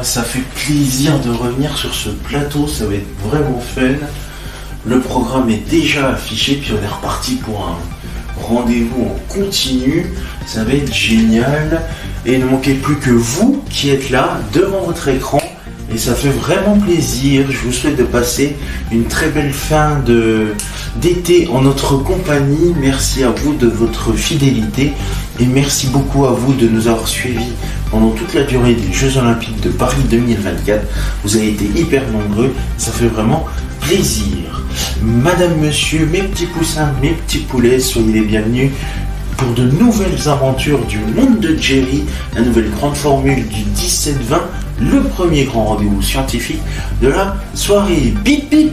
ça fait plaisir de revenir sur ce plateau, ça va être vraiment fun. Le programme est déjà affiché, puis on est reparti pour un rendez-vous en continu. Ça va être génial. Et il ne manquait plus que vous qui êtes là devant votre écran. Et ça fait vraiment plaisir. Je vous souhaite de passer une très belle fin d'été en notre compagnie. Merci à vous de votre fidélité. Et merci beaucoup à vous de nous avoir suivis pendant toute la durée des Jeux Olympiques de Paris 2024. Vous avez été hyper nombreux. Ça fait vraiment plaisir. Madame, monsieur, mes petits poussins, mes petits poulets, soyez les bienvenus pour de nouvelles aventures du monde de Jerry, la nouvelle grande formule du 17-20, le premier grand rendez-vous scientifique de la soirée. Bip bip.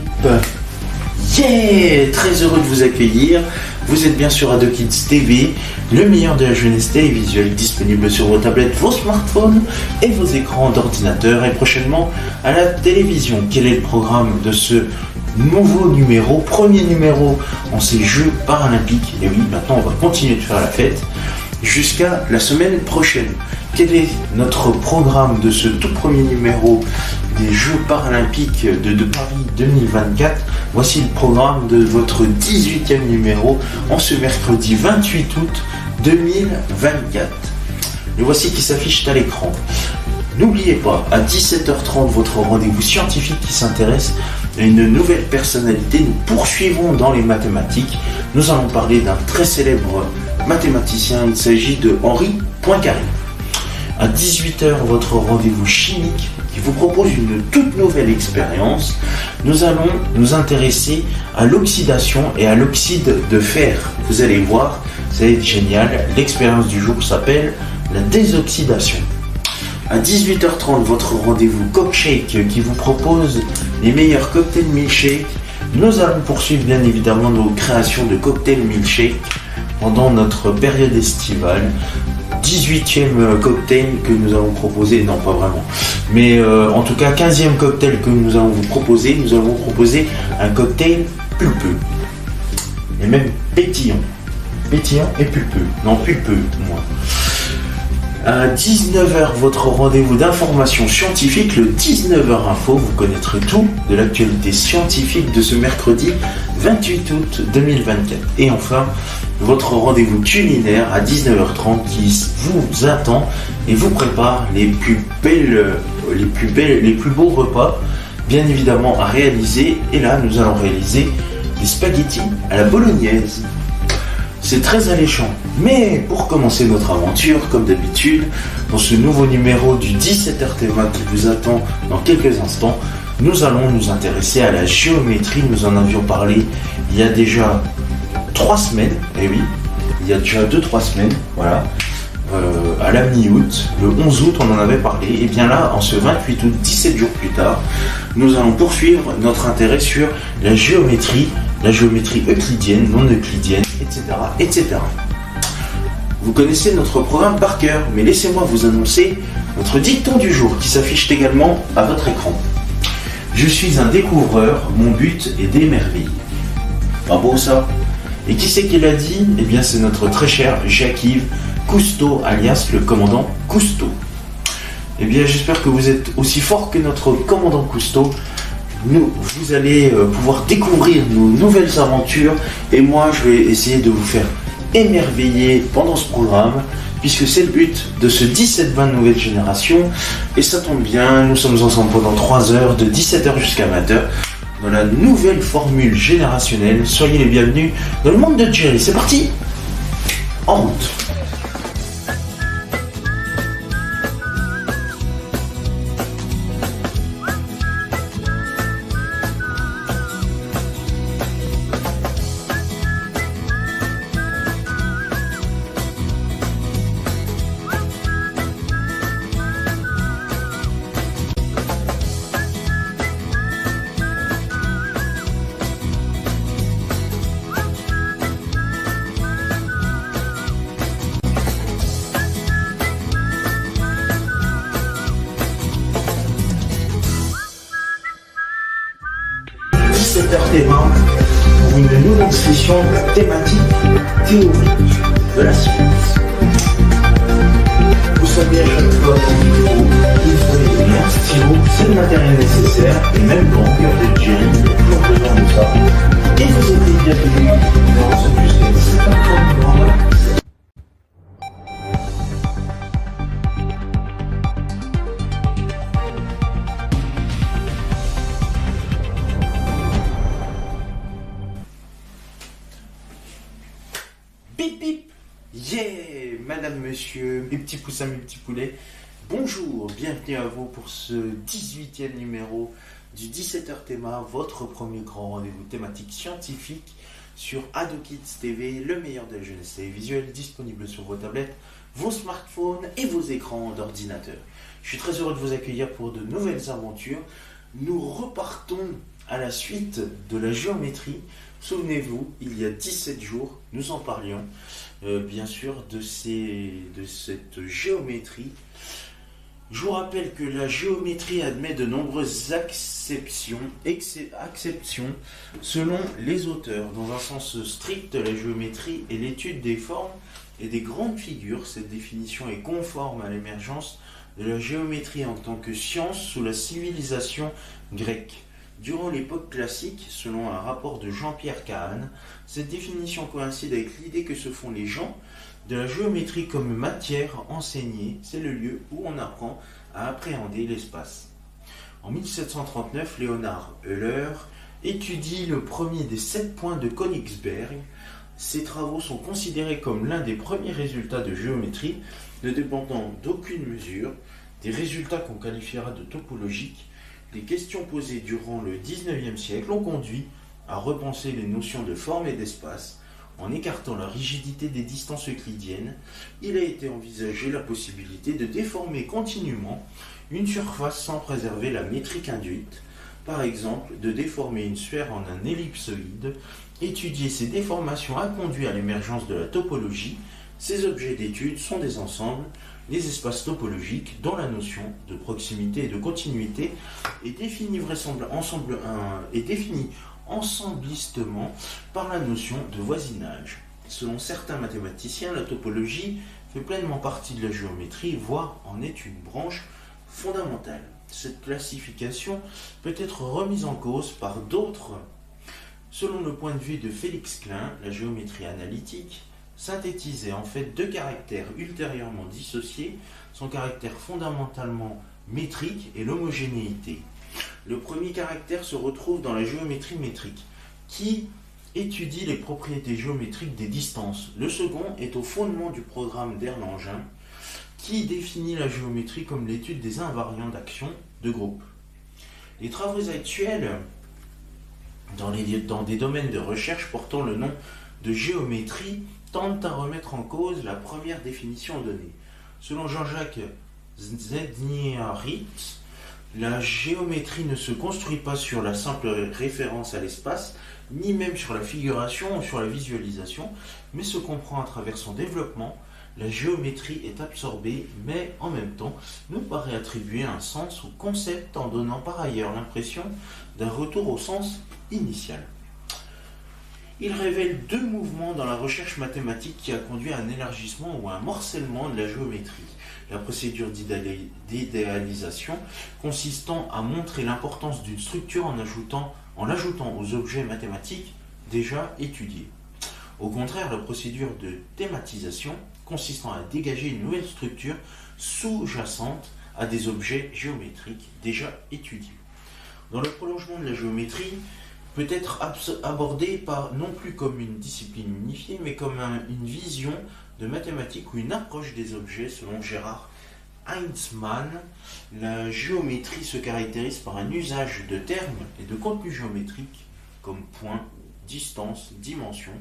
Yeah. Très heureux de vous accueillir. Vous êtes bien sûr Ado Kids TV, le meilleur de la jeunesse télévisuelle, disponible sur vos tablettes, vos smartphones et vos écrans d'ordinateur, et prochainement à la télévision. Quel est le programme de ce nouveau numéro, premier numéro en ces Jeux paralympiques? Et oui, maintenant on va continuer de faire la fête jusqu'à la semaine prochaine. Quel est notre programme de ce tout premier numéro des Jeux paralympiques de Paris 2024? Voici le programme de votre 18e numéro en ce mercredi 28 août 2024. Le voici qui s'affiche à l'écran. N'oubliez pas, à 17h30, votre rendez-vous scientifique qui s'intéresse à une nouvelle personnalité. Nous poursuivons dans les mathématiques. Nous allons parler d'un très célèbre mathématicien. Il s'agit de Henri Poincaré. À 18h, votre rendez-vous chimique qui vous propose une toute nouvelle expérience. Nous allons nous intéresser à l'oxydation et à l'oxyde de fer. Vous allez voir, ça va être génial. L'expérience du jour s'appelle la désoxydation. À 18h30, votre rendez-vous Cockshake qui vous propose les meilleurs cocktails milkshake. Nous allons poursuivre bien évidemment nos créations de cocktails milkshake pendant notre période estivale. 18e cocktail que nous allons proposer, non pas vraiment, mais en tout cas 15e cocktail que nous allons vous proposer. Nous allons vous proposer un cocktail pulpeux et même pétillant et pulpeux, non pulpeux moi. À 19h, votre rendez-vous d'information scientifique, le 19h Info, vous connaîtrez tout de l'actualité scientifique de ce mercredi 28 août 2024. Et enfin, votre rendez-vous culinaire à 19h30 qui vous attend et vous prépare les plus beaux repas, bien évidemment à réaliser. Et là, nous allons réaliser des spaghettis à la bolognaise. C'est très alléchant. Mais pour commencer notre aventure, comme d'habitude, dans ce nouveau numéro du 17h Théma qui vous attend dans quelques instants, nous allons nous intéresser à la géométrie. Nous en avions parlé il y a déjà 3 semaines. Et oui, il y a déjà 2-3 semaines, voilà. À la mi-août, le 11 août, on en avait parlé. Et bien là, en ce 28 août, 17 jours plus tard, nous allons poursuivre notre intérêt sur la géométrie euclidienne, non euclidienne, etc., etc. Vous connaissez notre programme par cœur, mais laissez-moi vous annoncer notre dicton du jour qui s'affiche également à votre écran. Je suis un découvreur, mon but est d'émerveiller. Pas beau ça? Et qui c'est qui l'a dit? Eh bien c'est notre très cher Jacques-Yves Cousteau, alias le commandant Cousteau. Eh bien j'espère que vous êtes aussi fort que notre commandant Cousteau. Vous allez pouvoir découvrir nos nouvelles aventures et moi je vais essayer de vous faire émerveiller pendant ce programme puisque c'est le but de ce 17-20 nouvelle génération. Et ça tombe bien, nous sommes ensemble pendant 3 heures de 17h jusqu'à 20h dans la nouvelle formule générationnelle. Soyez les bienvenus dans le monde de Jerry. C'est parti, en route. Pour une nouvelle session thématique théorique de la science. Vous savez à chaque fois qu'il faut une stylo, c'est le matériel nécessaire, et même quand on regarde Jerry, il y a toujours besoin de ça. Et vous êtes bienvenus dans ce puisque c'est pas trop normal. Bip bip. Yeah, madame, monsieur, mes petits poussins, mes petits poulets. Bonjour, bienvenue à vous pour ce 18e numéro du 17h Théma, votre premier grand rendez-vous thématique scientifique sur AdoKids TV, le meilleur de la jeunesse télévisuelle, disponible sur vos tablettes, vos smartphones et vos écrans d'ordinateur. Je suis très heureux de vous accueillir pour de nouvelles aventures. Nous repartons à la suite de la géométrie. Souvenez-vous, il y a 17 jours, nous en parlions, bien sûr, de cette géométrie. Je vous rappelle que la géométrie admet de nombreuses exceptions selon les auteurs. Dans un sens strict, la géométrie est l'étude des formes et des grandes figures. Cette définition est conforme à l'émergence de la géométrie en tant que science sous la civilisation grecque. Durant l'époque classique, selon un rapport de Jean-Pierre Cahane, cette définition coïncide avec l'idée que se font les gens de la géométrie comme matière enseignée. C'est le lieu où on apprend à appréhender l'espace. En 1739, Léonard Euler étudie le premier des 7 points de Königsberg. Ces travaux sont considérés comme l'un des premiers résultats de géométrie, ne dépendant d'aucune mesure, des résultats qu'on qualifiera de topologiques. Les questions posées durant le XIXe siècle ont conduit à repenser les notions de forme et d'espace. En écartant la rigidité des distances euclidiennes, il a été envisagé la possibilité de déformer continuellement une surface sans préserver la métrique induite. Par exemple, de déformer une sphère en un ellipsoïde. Étudier ces déformations a conduit à l'émergence de la topologie. Ces objets d'étude sont des ensembles, les espaces topologiques, dont la notion de proximité et de continuité est définie ensemblistement par la notion de voisinage. Selon certains mathématiciens, la topologie fait pleinement partie de la géométrie, voire en est une branche fondamentale. Cette classification peut être remise en cause par d'autres. Selon le point de vue de Félix Klein, la géométrie analytique synthétisait en fait 2 caractères ultérieurement dissociés, son caractère fondamentalement métrique et l'homogénéité. Le premier caractère se retrouve dans la géométrie métrique, qui étudie les propriétés géométriques des distances. Le second est au fondement du programme d'Erlangen, qui définit la géométrie comme l'étude des invariants d'action de groupe. Les travaux actuels dans des domaines de recherche portant le nom de géométrie tentent à remettre en cause la première définition donnée. Selon Jean-Jacques Zdeniarich, la géométrie ne se construit pas sur la simple référence à l'espace, ni même sur la figuration ou sur la visualisation, mais se comprend à travers son développement. La géométrie est absorbée, mais en même temps nous paraît attribuer un sens au concept en donnant par ailleurs l'impression d'un retour au sens initial. Il révèle 2 mouvements dans la recherche mathématique qui a conduit à un élargissement ou à un morcellement de la géométrie. La procédure d'idéalisation consistant à montrer l'importance d'une structure en l'ajoutant aux objets mathématiques déjà étudiés. Au contraire, la procédure de thématisation consistant à dégager une nouvelle structure sous-jacente à des objets géométriques déjà étudiés. Dans le prolongement de la géométrie, peut être abordée non plus comme une discipline unifiée, mais comme une vision de mathématiques ou une approche des objets. Selon Gerhard Heinzmann, la géométrie se caractérise par un usage de termes et de contenus géométriques comme point, distance, dimension,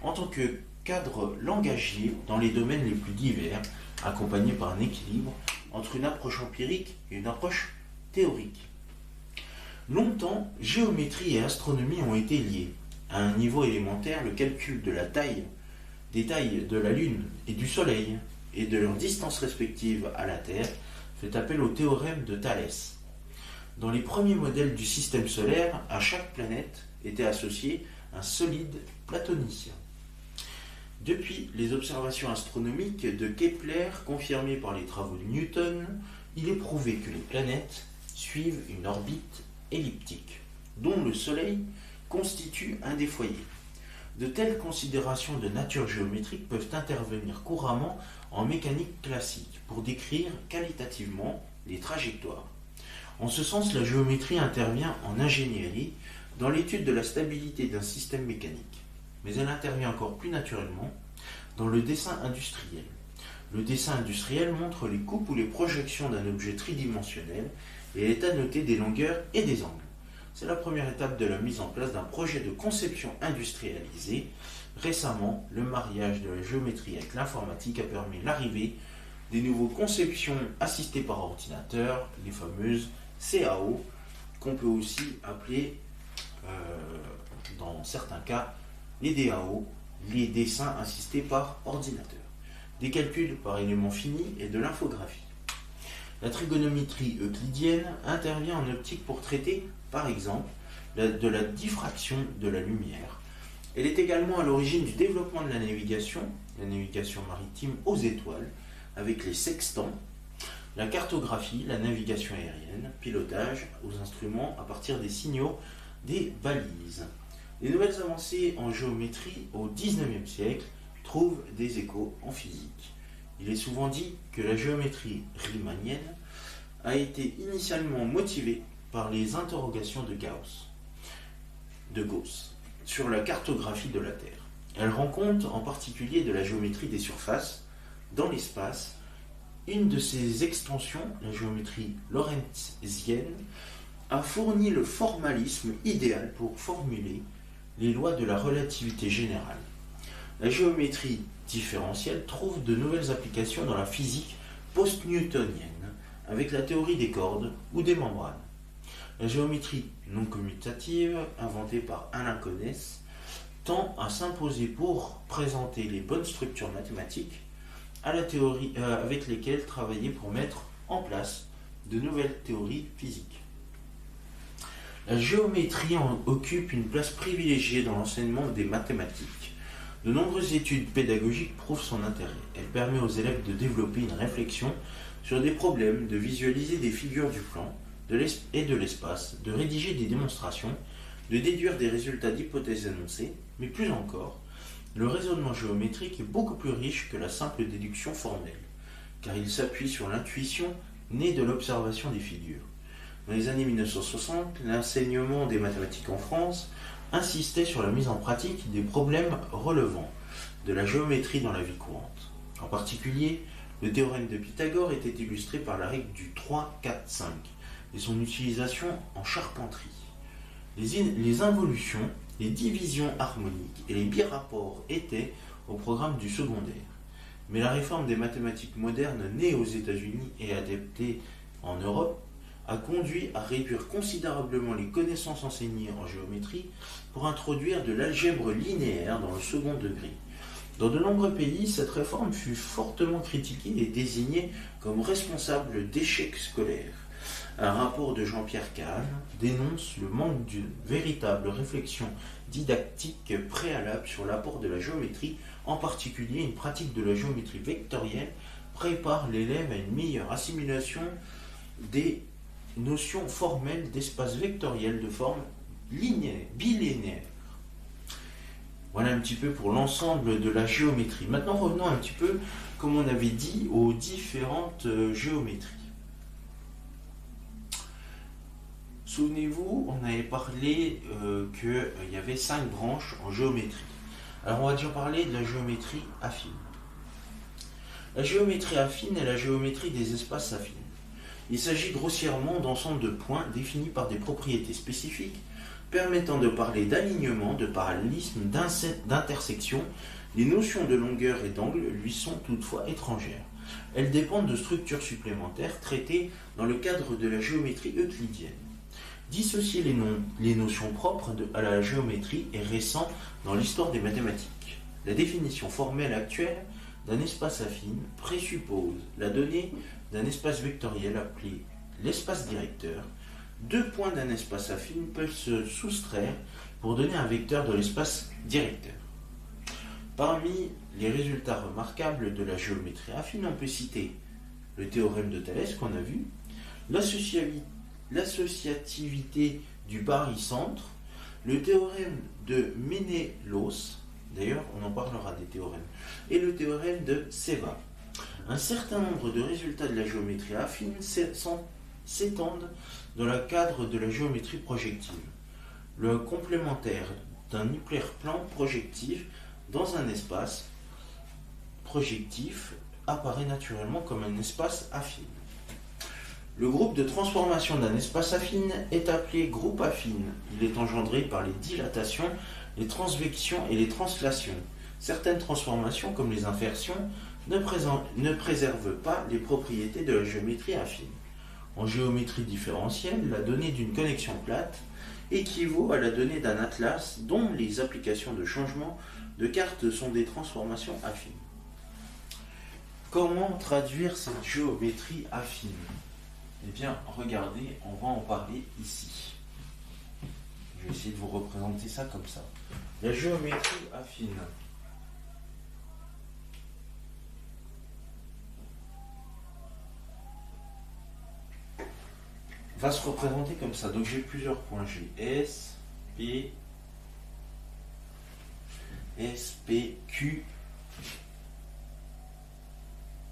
en tant que cadre langagier dans les domaines les plus divers, accompagné par un équilibre entre une approche empirique et une approche théorique. Longtemps, géométrie et astronomie ont été liées. À un niveau élémentaire, le calcul de des tailles de la Lune et du Soleil et de leurs distances respectives à la Terre fait appel au théorème de Thalès. Dans les premiers modèles du système solaire, à chaque planète était associé un solide platonicien. Depuis les observations astronomiques de Kepler confirmées par les travaux de Newton, il est prouvé que les planètes suivent une orbite elliptique, dont le Soleil constitue un des foyers. De telles considérations de nature géométrique peuvent intervenir couramment en mécanique classique pour décrire qualitativement les trajectoires. En ce sens, la géométrie intervient en ingénierie dans l'étude de la stabilité d'un système mécanique, mais elle intervient encore plus naturellement dans le dessin industriel. Le dessin industriel montre les coupes ou les projections d'un objet tridimensionnel et est annoté des longueurs et des angles. C'est la première étape de la mise en place d'un projet de conception industrialisée. Récemment, le mariage de la géométrie avec l'informatique a permis l'arrivée des nouvelles conceptions assistées par ordinateur, les fameuses CAO, qu'on peut aussi appeler, dans certains cas, les DAO, les dessins assistés par ordinateur, des calculs par éléments finis et de l'infographie. La trigonométrie euclidienne intervient en optique pour traiter, par exemple, de la diffraction de la lumière. Elle est également à l'origine du développement de la navigation maritime aux étoiles, avec les sextants, la cartographie, la navigation aérienne, pilotage aux instruments à partir des signaux des balises. Les nouvelles avancées en géométrie au XIXe siècle trouvent des échos en physique. Il est souvent dit que la géométrie riemannienne a été initialement motivée par les interrogations de Gauss sur la cartographie de la Terre. Elle rend compte en particulier de la géométrie des surfaces dans l'espace. Une de ses extensions, la géométrie lorentzienne, a fourni le formalisme idéal pour formuler les lois de la relativité générale. La géométrie différentielle trouve de nouvelles applications dans la physique post-newtonienne, avec la théorie des cordes ou des membranes. La géométrie non commutative, inventée par Alain Connes, tend à s'imposer pour présenter les bonnes structures mathématiques à la théorie, avec lesquelles travailler pour mettre en place de nouvelles théories physiques. La géométrie occupe une place privilégiée dans l'enseignement des mathématiques. De nombreuses études pédagogiques prouvent son intérêt. Elle permet aux élèves de développer une réflexion sur des problèmes, de visualiser des figures du plan et de l'espace, de rédiger des démonstrations, de déduire des résultats d'hypothèses énoncées, mais plus encore, le raisonnement géométrique est beaucoup plus riche que la simple déduction formelle, car il s'appuie sur l'intuition née de l'observation des figures. Dans les années 1960, l'enseignement des mathématiques en France insistait sur la mise en pratique des problèmes relevant de la géométrie dans la vie courante. En particulier, le théorème de Pythagore était illustré par la règle du 3, 4, 5 et son utilisation en charpenterie. Les involutions, les divisions harmoniques et les birapports étaient au programme du secondaire. Mais la réforme des mathématiques modernes née aux États-Unis et adaptée en Europe a conduit à réduire considérablement les connaissances enseignées en géométrie pour introduire de l'algèbre linéaire dans le second degré. Dans de nombreux pays, cette réforme fut fortement critiquée et désignée comme responsable d'échecs scolaires. Un rapport de Jean-Pierre Kahn dénonce le manque d'une véritable réflexion didactique préalable sur l'apport de la géométrie, en particulier une pratique de la géométrie vectorielle prépare l'élève à une meilleure assimilation des notions formelles d'espace vectoriel de forme linéaire, bilinéaire. Voilà un petit peu pour l'ensemble de la géométrie. Maintenant revenons un petit peu, comme on avait dit, aux différentes géométries. Souvenez-vous, on avait parlé qu'il y avait 5 branches en géométrie. Alors on va déjà parler de la géométrie affine. La géométrie affine est la géométrie des espaces affines. Il s'agit grossièrement d'ensemble de points définis par des propriétés spécifiques permettant de parler d'alignement, de parallélisme, d'intersection. Les notions de longueur et d'angle lui sont toutefois étrangères. Elles dépendent de structures supplémentaires traitées dans le cadre de la géométrie euclidienne. Dissocier les notions propres à la géométrie est récent dans l'histoire des mathématiques. La définition formelle actuelle d'un espace affine présuppose la donnée d'un espace vectoriel appelé l'espace directeur. 2 points d'un espace affine peuvent se soustraire pour donner un vecteur de l'espace directeur. Parmi les résultats remarquables de la géométrie affine, on peut citer le théorème de Thalès qu'on a vu, l'associativité du barycentre, le théorème de Ménélos, d'ailleurs on en parlera des théorèmes, et le théorème de Ceva. Un certain nombre de résultats de la géométrie affine s'étendent dans le cadre de la géométrie projective. Le complémentaire d'un hyperplan projectif dans un espace projectif apparaît naturellement comme un espace affine. Le groupe de transformation d'un espace affine est appelé groupe affine. Il est engendré par les dilatations, les transvections et les translations. Certaines transformations, comme les inversions, ne préservent pas les propriétés de la géométrie affine. En géométrie différentielle, la donnée d'une connexion plate équivaut à la donnée d'un atlas dont les applications de changement de carte sont des transformations affines. Comment traduire cette géométrie affine ? Eh bien, regardez, on va en parler ici. Je vais essayer de vous représenter ça comme ça. La géométrie affine. Va se représenter comme ça. Donc j'ai plusieurs points. J'ai S, P, Q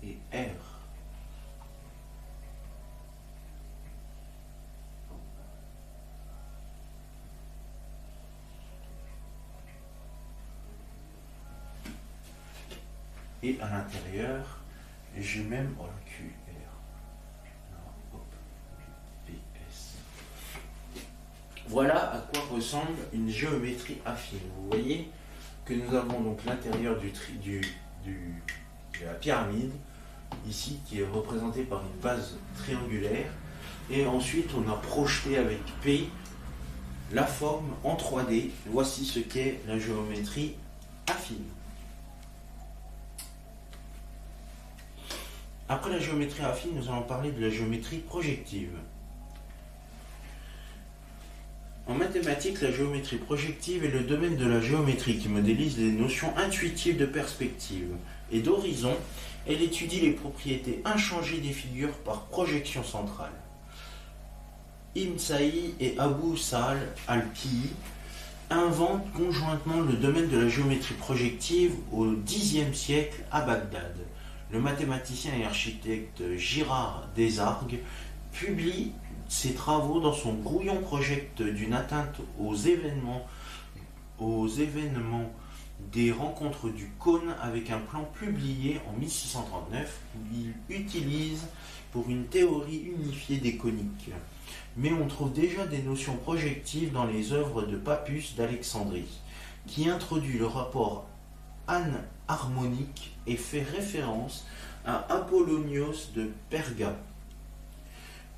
et R. Et à l'intérieur, j'ai même Q, R. Voilà à quoi ressemble une géométrie affine. Vous voyez que nous avons donc l'intérieur de la pyramide, ici qui est représenté par une base triangulaire, et ensuite on a projeté avec P la forme en 3D. Voici ce qu'est la géométrie affine. Après la géométrie affine, nous allons parler de la géométrie projective. En mathématiques, la géométrie projective est le domaine de la géométrie qui modélise les notions intuitives de perspective et d'horizon. Elle étudie les propriétés inchangées des figures par projection centrale. Ibn Saïd et Abou Sahl al-Qi'i inventent conjointement le domaine de la géométrie projective au Xe siècle à Bagdad. Le mathématicien et architecte Girard Desargues publie ses travaux dans son brouillon project d'une atteinte aux événements des rencontres du cône avec un plan publié en 1639 où il utilise pour une théorie unifiée des coniques. Mais on trouve déjà des notions projectives dans les œuvres de Pappus d'Alexandrie, qui introduit le rapport anharmonique et fait référence à Apollonios de Perga.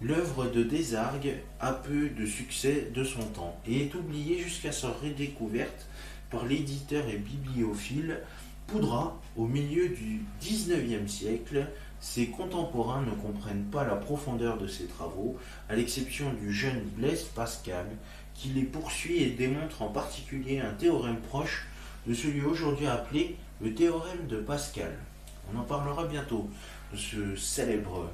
L'œuvre de Desargues a peu de succès de son temps et est oubliée jusqu'à sa redécouverte par l'éditeur et bibliophile Poudrat au milieu du XIXe siècle. Ses contemporains ne comprennent pas la profondeur de ses travaux, à l'exception du jeune Blaise Pascal, qui les poursuit et démontre en particulier un théorème proche de celui aujourd'hui appelé le théorème de Pascal. On en parlera bientôt de ce célèbre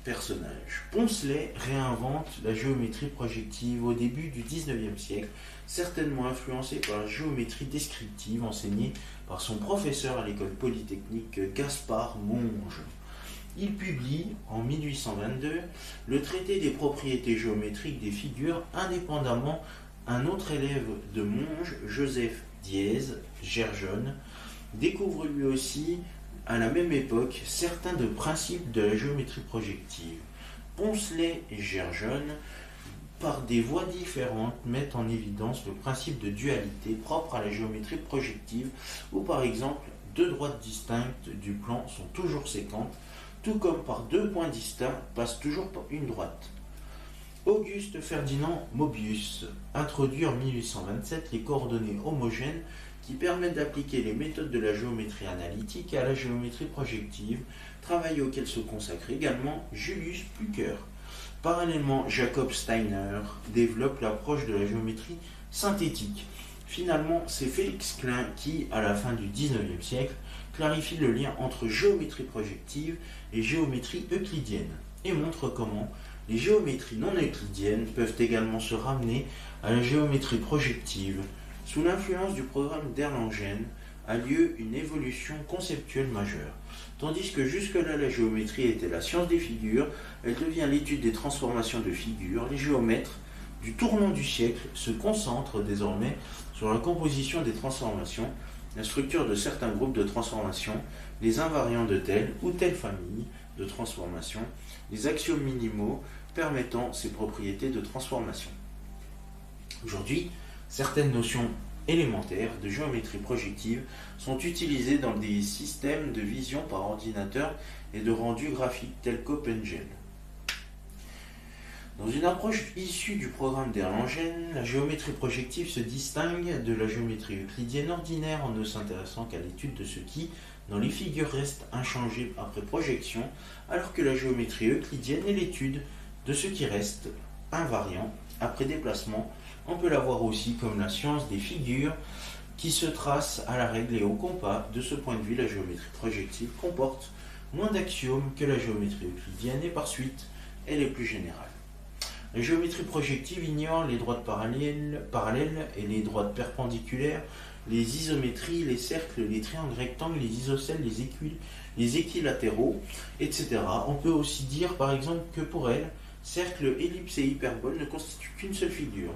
personnage. Poncelet réinvente la géométrie projective au début du XIXe siècle, certainement influencé par la géométrie descriptive enseignée par son professeur à l'école polytechnique Gaspard Monge. Il publie en 1822 le traité des propriétés géométriques des figures. Indépendamment, un autre élève de Monge, Joseph Diez Gerjonne, découvre lui aussi à la même époque certains des principes de la géométrie projective. Poncelet et Gerjonne, par des voies différentes, mettent en évidence le principe de dualité propre à la géométrie projective, où par exemple deux droites distinctes du plan sont toujours séquentes, tout comme par deux points distincts passe toujours par une droite. Auguste Ferdinand Mobius introduit en 1827 les coordonnées homogènes qui permettent d'appliquer les méthodes de la géométrie analytique à la géométrie projective, travail auquel se consacre également Julius Plücker. Parallèlement, Jacob Steiner développe l'approche de la géométrie synthétique. Finalement, c'est Félix Klein qui, à la fin du XIXe siècle, clarifie le lien entre géométrie projective et géométrie euclidienne. et montre comment les géométries non euclidiennes peuvent également se ramener à la géométrie projective. Sous l'influence du programme d'Erlangen a lieu une évolution conceptuelle majeure. Tandis que jusque-là la géométrie était la science des figures, elle devient l'étude des transformations de figures. Les géomètres du tournant du siècle se concentrent désormais sur la composition des transformations, la structure de certains groupes de transformations, les invariants de telle ou telle famille de transformations, les axiomes minimaux permettant ces propriétés de transformation. Aujourd'hui, certaines notions élémentaires de géométrie projective sont utilisées dans des systèmes de vision par ordinateur et de rendu graphique tels qu'OpenGL. Dans une approche issue du programme d'Erlangen, la géométrie projective se distingue de la géométrie euclidienne ordinaire en ne s'intéressant qu'à l'étude de ce qui, dans les figures, reste inchangé après projection, alors que la géométrie euclidienne est l'étude de ce qui reste invariant après déplacement. On peut la voir aussi comme la science des figures qui se trace à la règle et au compas. De ce point de vue, la géométrie projective comporte moins d'axiomes que la géométrie euclidienne et par suite, elle est plus générale. La géométrie projective ignore les droites parallèles et les droites perpendiculaires, les isométries, les cercles, les triangles rectangles, les isocèles, les équilatéraux, etc. On peut aussi dire par exemple que pour elle, cercle, ellipse et hyperbole ne constituent qu'une seule figure.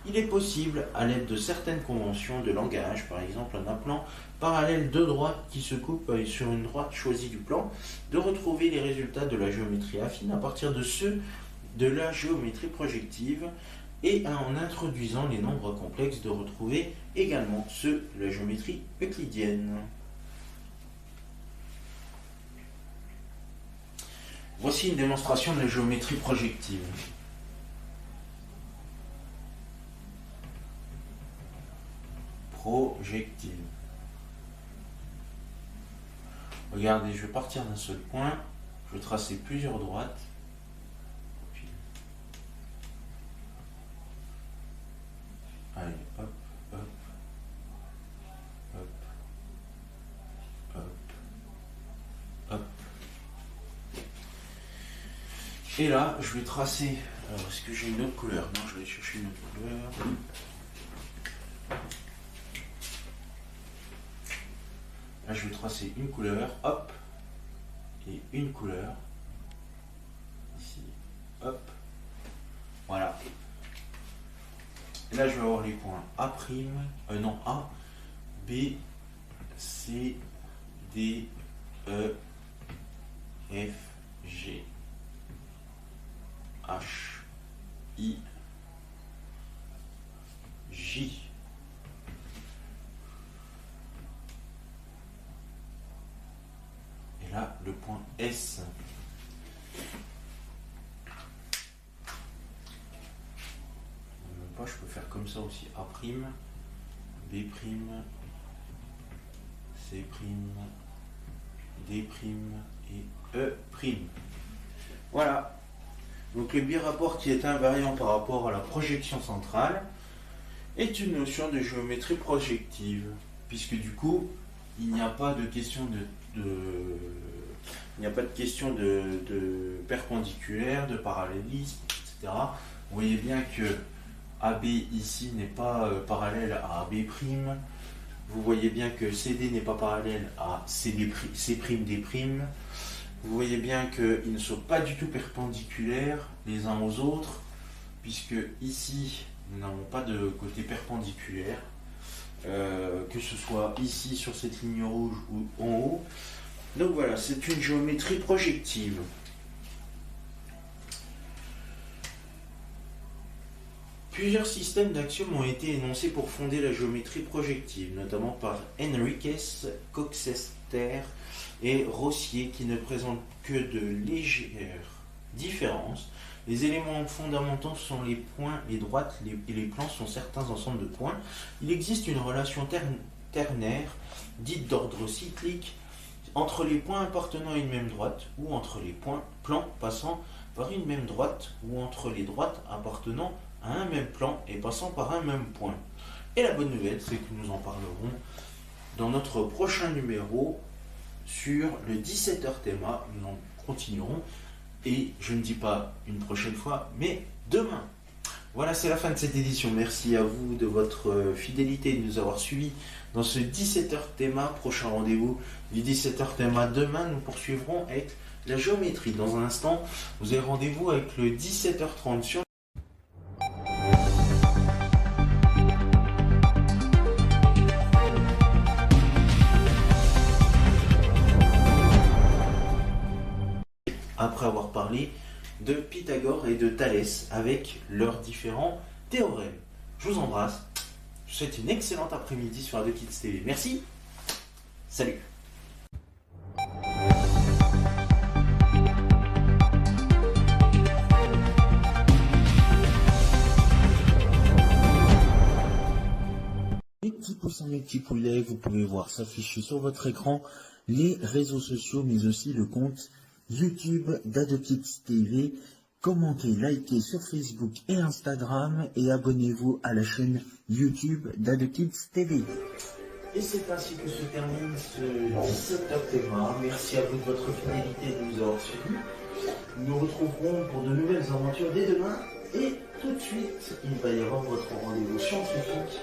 Il est possible, à l'aide de certaines conventions de langage, par exemple en appelant parallèle deux droites qui se coupent sur une droite choisie du plan, de retrouver les résultats de la géométrie affine à partir de ceux de la géométrie projective et en introduisant les nombres complexes de retrouver également ceux de la géométrie euclidienne. Voici une démonstration de la géométrie projective. Regardez, je vais partir d'un seul point, je vais tracer plusieurs droites. Allez, hop, hop, hop, hop, hop. Et là, je vais tracer. Alors, est-ce que j'ai une autre couleur? Non, je vais chercher une autre couleur. Là, je vais tracer une couleur, hop, et une couleur. Ici, hop. Voilà. Et là, je vais avoir les points A', A, B, C, D, E, F, G, H, I, J. Et là, le point S. Je peux faire comme ça aussi. A', B', C', D' et E'. Voilà. Donc le birapport qui est invariant par rapport à la projection centrale est une notion de géométrie projective, puisque du coup, il n'y a pas de question de perpendiculaire, de parallélisme, etc. Vous voyez bien que AB ici n'est pas parallèle à AB'. Vous voyez bien que CD n'est pas parallèle à C'D'. Vous voyez bien qu'ils ne sont pas du tout perpendiculaires les uns aux autres, puisque ici, nous n'avons pas de côté perpendiculaire, que ce soit ici sur cette ligne rouge ou en haut. Donc voilà, c'est une géométrie projective. Plusieurs systèmes d'axiomes ont été énoncés pour fonder la géométrie projective, notamment par Henriques, Coxeter et Rossier, qui ne présentent que de légères différences. Les éléments fondamentaux sont les points, les droites et les plans sont certains ensembles de points. Il existe une relation ternaire, dite d'ordre cyclique, entre les points appartenant à une même droite ou entre les plans passant par une même droite ou entre les droites appartenant à un même plan et passant par un même point. Et la bonne nouvelle, c'est que nous en parlerons dans notre prochain numéro sur le 17h théma. Nous en continuerons Et je ne dis pas une prochaine fois, mais demain. Voilà, c'est la fin de cette édition. Merci à vous de votre fidélité, de nous avoir suivis dans ce 17h théma. Prochain rendez-vous du 17h théma demain. Nous poursuivrons avec la géométrie. Dans un instant, vous avez rendez-vous avec le 17h30 sur après avoir parlé de Pythagore et de Thalès avec leurs différents théorèmes. Je vous embrasse. Je vous souhaite une excellente après-midi sur Radio Kids TV. Merci. Salut. Mes petits poussins, mes petits poulets, vous pouvez voir s'afficher sur votre écran les réseaux sociaux, mais aussi le compte YouTube d'AdoKids TV. Commentez, likez sur Facebook et Instagram et abonnez-vous à la chaîne YouTube d'AdoKids TV. Et c'est ainsi que se termine ce 17h théma. Merci à vous de votre fidélité et de nous avoir suivis. Nous nous retrouverons pour de nouvelles aventures dès demain. Et tout de suite, il va y avoir votre rendez-vous scientifique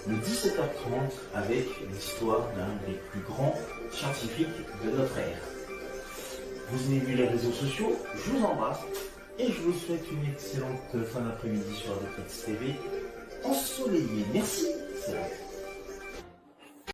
le 17h30 avec l'histoire d'un des plus grands scientifiques de notre ère. Vous avez vu les réseaux sociaux, je vous embrasse et je vous souhaite une excellente fin d'après-midi sur AdoKids TV ensoleillée. Merci. Salut.